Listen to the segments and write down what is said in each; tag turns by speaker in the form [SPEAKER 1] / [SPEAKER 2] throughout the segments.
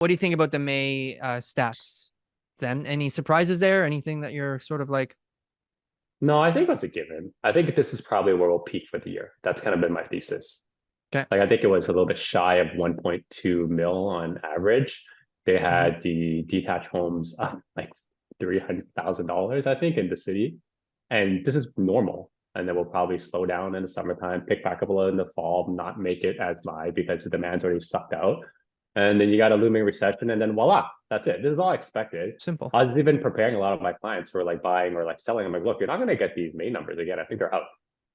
[SPEAKER 1] What do you think about the May stats? Zen, any surprises there? Anything that you're sort of like,
[SPEAKER 2] No, I think it's a given. I think this is probably where we'll peak for the year. That's kind of been my thesis.
[SPEAKER 1] okay,
[SPEAKER 2] Like I think it was a little bit shy of 1.2 mil on average. They
[SPEAKER 1] mhm.
[SPEAKER 2] had the detached homes up like $300,000, I think, in the city. And this is normal. And then we'll probably slow down in the summertime, pick back up a little in the fall, not make it as high because the demand's already sucked out. And then you got a looming recession, and then voila, that's it. This is all expected.
[SPEAKER 1] Simple.
[SPEAKER 2] I was even preparing a lot of my clients for like buying or like selling. I'm like, look, you're not going to get these May numbers again. I think they're out.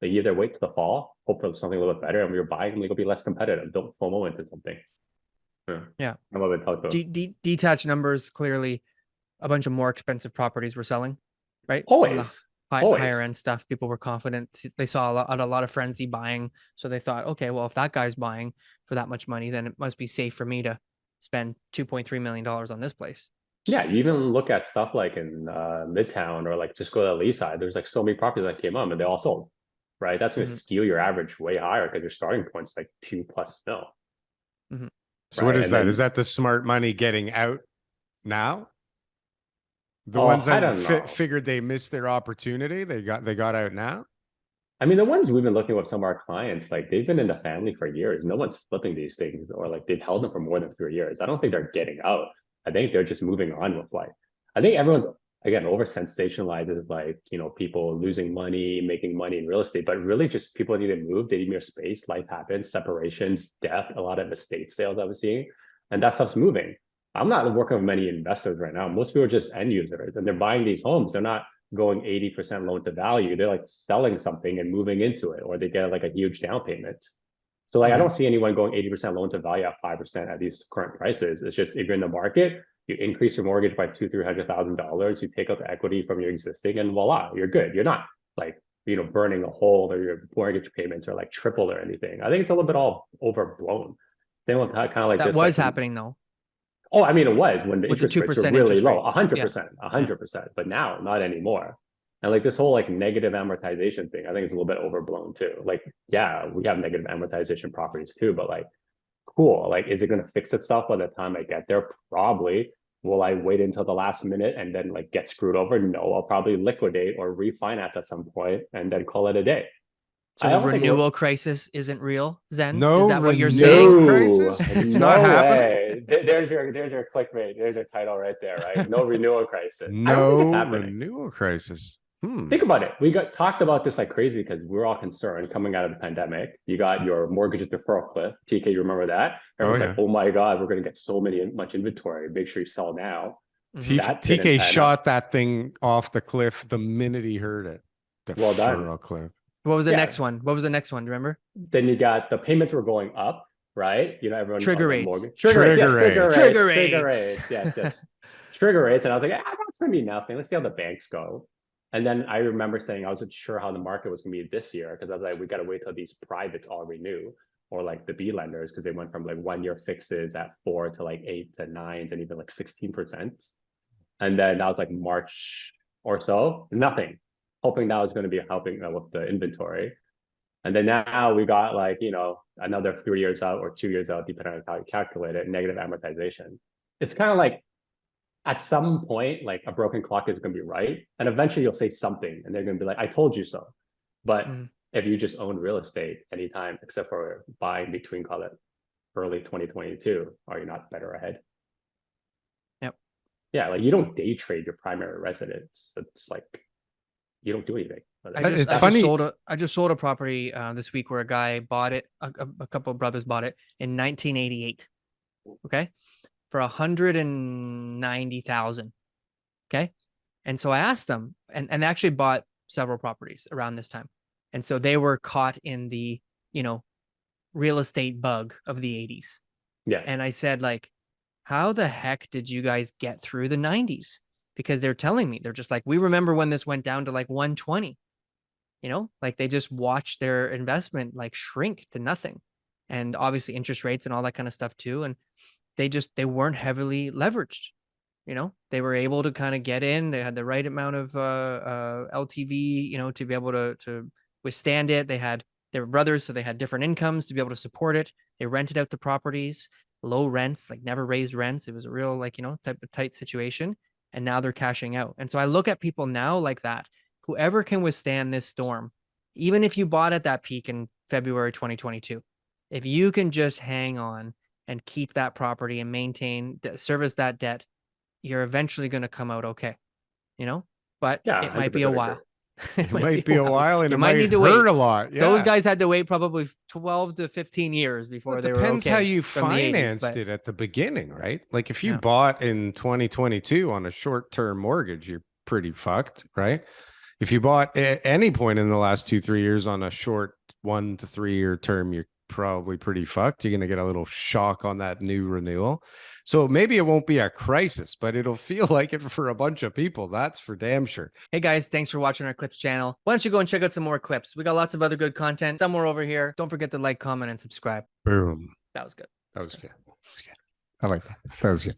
[SPEAKER 2] They either wait to the fall, hope for something a little bit better, and when you're buying them, you'll be less competitive. Don't FOMO into something. Yeah.
[SPEAKER 1] Yeah.
[SPEAKER 2] I'm a bit telco.
[SPEAKER 1] Detached numbers, clearly a bunch of more expensive properties were selling, right? Some of the
[SPEAKER 2] Always,
[SPEAKER 1] higher
[SPEAKER 2] always.
[SPEAKER 1] end stuff, people were confident. They saw a lot of frenzy buying. So they thought, okay, well, if that guy's buying for that much money, then it must be safe for me to spend $2.3 million on this place.
[SPEAKER 2] Yeah, you even look at stuff like in Midtown or like just go to the Lee side. There's like so many properties that came up and they all sold, right? That's going to
[SPEAKER 1] Hmm.
[SPEAKER 2] skew your average way higher because your starting point's like 2+ mil,
[SPEAKER 1] Hmm.
[SPEAKER 3] So what
[SPEAKER 2] right?
[SPEAKER 3] is
[SPEAKER 2] And
[SPEAKER 3] that? Is
[SPEAKER 2] then,
[SPEAKER 3] that the smart money getting out now? The
[SPEAKER 2] oh,
[SPEAKER 3] ones
[SPEAKER 2] I
[SPEAKER 3] that
[SPEAKER 2] don't know.
[SPEAKER 3] figured they missed their opportunity, they got out now.
[SPEAKER 2] I mean, the ones we've been looking with some of our clients, like they've been in the family for years. No one's flipping these things, or like they've held them for more than 3 years. I don't think they're getting out. I think they're just moving on with life. I think everyone's again over sensationalizes like people losing money, making money in real estate, but really just people need to move. They need more space. Life happens, separations, death, a lot of estate sales I was seeing, and that stuff's moving. I'm not working with many investors right now. Most people are just end users, and they're buying these homes. They're not going 80% loan to value. They're like selling something and moving into it, or they get like a huge down payment. So like I
[SPEAKER 1] Hmm.
[SPEAKER 2] don't see anyone going 80% loan to value at 5% at these current prices. It's just if you're in the market, you increase your mortgage by $200,000-300,000, you take out the equity from your existing, and voila, you're good. You're not like burning a hole, or your mortgage payments are like triple or anything. I think it's a little bit all overblown. Same with kind of like
[SPEAKER 1] That
[SPEAKER 2] just
[SPEAKER 1] was
[SPEAKER 2] like
[SPEAKER 1] happening though,
[SPEAKER 2] oh, I mean, it was when the
[SPEAKER 1] with the
[SPEAKER 2] interest rates were
[SPEAKER 1] 2%
[SPEAKER 2] really
[SPEAKER 1] interest
[SPEAKER 2] low, a
[SPEAKER 1] rates.
[SPEAKER 2] hundred
[SPEAKER 1] Yeah.
[SPEAKER 2] percent, a
[SPEAKER 1] Yeah.
[SPEAKER 2] hundred percent. But now, not anymore. And like this whole like negative amortization thing, I think is a little bit overblown too. Like, yeah, we have negative amortization properties too, but like, cool. Like, is it going to fix itself by the time I get there? Probably. Will I wait until the last minute and then like get screwed over? No, I'll probably liquidate or refinance at some point and then call it a day.
[SPEAKER 1] So
[SPEAKER 2] I
[SPEAKER 1] the
[SPEAKER 2] don't think we're
[SPEAKER 1] renewal crisis isn't real, Zen? Is
[SPEAKER 3] No
[SPEAKER 1] that what you're saying?
[SPEAKER 3] renewal
[SPEAKER 2] no,
[SPEAKER 3] crisis. It's not
[SPEAKER 2] no
[SPEAKER 3] happening.
[SPEAKER 2] way. There's your clickbait. There's your title right there, right? No renewal crisis. I don't think it's
[SPEAKER 3] No
[SPEAKER 2] happening.
[SPEAKER 3] renewal crisis.
[SPEAKER 2] Think about it. We got talked about this like crazy because we're all concerned coming out of the pandemic. You got your mortgage deferral cliff. TK, you remember that?
[SPEAKER 3] Oh
[SPEAKER 2] Everyone's like,
[SPEAKER 3] yeah.
[SPEAKER 2] oh my God, we're going to get so much inventory. Make sure you sell now.
[SPEAKER 1] Hmm.
[SPEAKER 2] That didn't
[SPEAKER 3] TK
[SPEAKER 2] pan out.
[SPEAKER 3] shot that thing off the cliff the minute he heard it. The
[SPEAKER 2] Well done.
[SPEAKER 3] furrow cliff.
[SPEAKER 1] What was the
[SPEAKER 2] Yeah.
[SPEAKER 1] next one? What was the next one? Remember?
[SPEAKER 2] Then you got the payments were going up, right? Everyone
[SPEAKER 1] Trigger
[SPEAKER 2] like
[SPEAKER 1] rates.
[SPEAKER 2] mortgage trigger rates. Yes,
[SPEAKER 3] Trigger
[SPEAKER 2] trigger
[SPEAKER 3] rates.
[SPEAKER 1] Trigger
[SPEAKER 2] rates, trigger
[SPEAKER 1] rates.
[SPEAKER 2] rates. Yes, yes. Trigger rates. And I was like, that's going to be nothing. Let's see how the banks go. And then I remember saying I wasn't sure how the market was going to be this year because I was like, we got to wait till these privates all renew, or like the B lenders, because they went from like 1 year fixes at 4 to like 8 to 9s and even like 16%. And then that was like March or so, nothing. Hoping that was going to be helping with the inventory. And then now we got like, another 3 years out or 2 years out, depending on how you calculate it, negative amortization. It's kind of like at some point, like a broken clock is going to be right. And eventually you'll say something and they're going to be like, I told you so. But
[SPEAKER 1] Mm,
[SPEAKER 2] if you just own real estate anytime, except for buying between, call it early 2022, are you not better ahead?
[SPEAKER 1] yep.
[SPEAKER 2] Yeah, like you don't day trade your primary residence. It's like you don't do anything.
[SPEAKER 3] It's funny.
[SPEAKER 1] I just sold a property this week where a guy bought it. A couple of brothers bought it in 1988. Okay, for 190,000. Okay, and so I asked them, and they actually bought several properties around this time, and so they were caught in the real estate bug of the 80s.
[SPEAKER 2] Yeah.
[SPEAKER 1] And I said, like, how the heck did you guys get through the 90s? Because they're telling me, they're just like, we remember when this went down to like 120, like they just watched their investment like shrink to nothing. And obviously interest rates and all that kind of stuff too. And they weren't heavily leveraged. They were able to kind of get in. They had the right amount of LTV, to be able to withstand it. They were brothers, so they had different incomes to be able to support it. They rented out the properties. low rents, like never raised rents. It was a real, like, type of tight situation. And now they're cashing out. And so I look at people now like that. Whoever can withstand this storm, even if you bought at that peak in February 2022, if you can just hang on and keep that property and maintain, service that debt, you're eventually going to come out okay, but
[SPEAKER 2] Yeah,
[SPEAKER 1] it might be a
[SPEAKER 2] 100% agree.
[SPEAKER 1] while.
[SPEAKER 3] It might be a while, and
[SPEAKER 1] You
[SPEAKER 3] it
[SPEAKER 1] might
[SPEAKER 3] might
[SPEAKER 1] need to
[SPEAKER 3] hurt
[SPEAKER 1] wait.
[SPEAKER 3] a lot. Yeah.
[SPEAKER 1] Those guys had to wait probably 12 to 15 years before
[SPEAKER 3] Well, it
[SPEAKER 1] they were
[SPEAKER 3] depends
[SPEAKER 1] okay
[SPEAKER 3] how you
[SPEAKER 1] from the 80s,
[SPEAKER 3] financed
[SPEAKER 1] but
[SPEAKER 3] it at the beginning, right? Like if you
[SPEAKER 1] Yeah.
[SPEAKER 3] bought in 2022 on a short-term mortgage, you're pretty fucked, right? If you bought at any point in the last 2-3 years on a short 1 to 3 year term, you're probably pretty fucked. You're going to get a little shock on that new renewal. So maybe it won't be a crisis, but it'll feel like it for a bunch of people. That's for damn sure.
[SPEAKER 1] Hey guys, thanks for watching our clips channel. Why don't you go and check out some more clips? We got lots of other good content somewhere over here. Don't forget to like, comment, and subscribe.
[SPEAKER 3] Boom.
[SPEAKER 1] That was good.
[SPEAKER 3] That was good. I like that. That was good.